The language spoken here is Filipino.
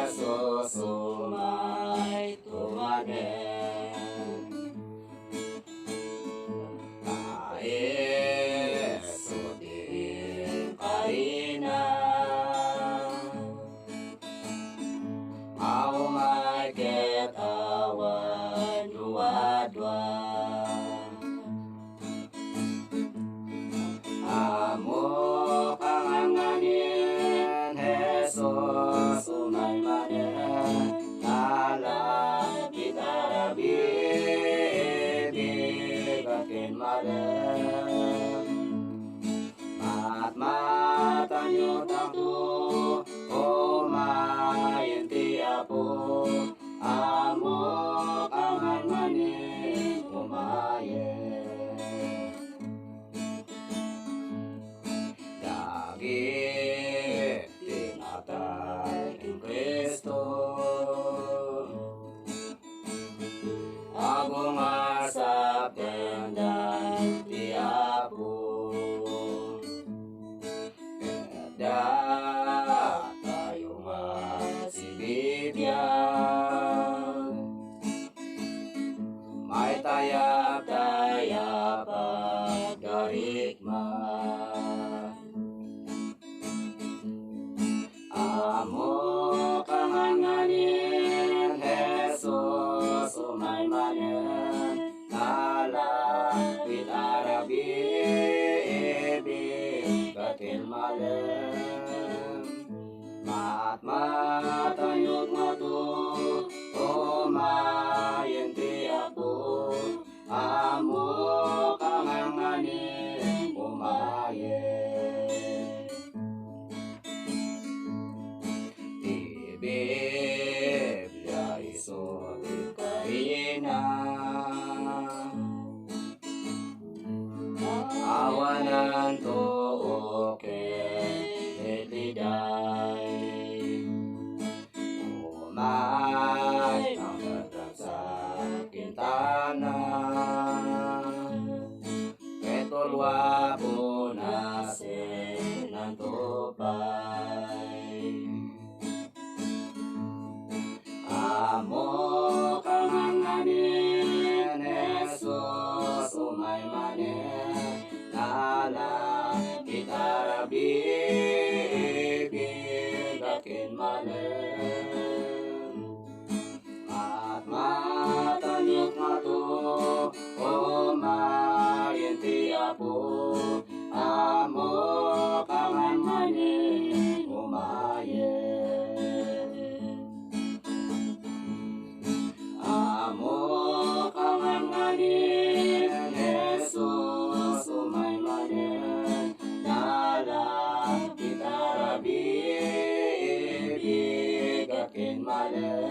Jesus umay tumanen. Yesu din karina au mai ket awan dua-dua amo kanganganin Jesus umay manen alam kita rabi bigakin malam mat matanyo takto o mayin ti apo amo kangan manin umayen dagit tinatay in Kristo agong asap tendan ti apo da tayo masibibyan may tayap-tayap at garikman amo kanganganin Jesus umay manen nalapit arabi bigatin malam mat matayot mato o mayen ti apo amo kanganganin umayen Biblia isot karina awanan to etiday umay ang dadag sa kintana ketulwa po na sinantupay amo kanganganin Jesus umay manen alam kita rabi bigakin malam at matanyok mato o mayin ti apo amo kangan manin umayen amo kanganganin Jesus umay manen dalam kita rabi bigakin malam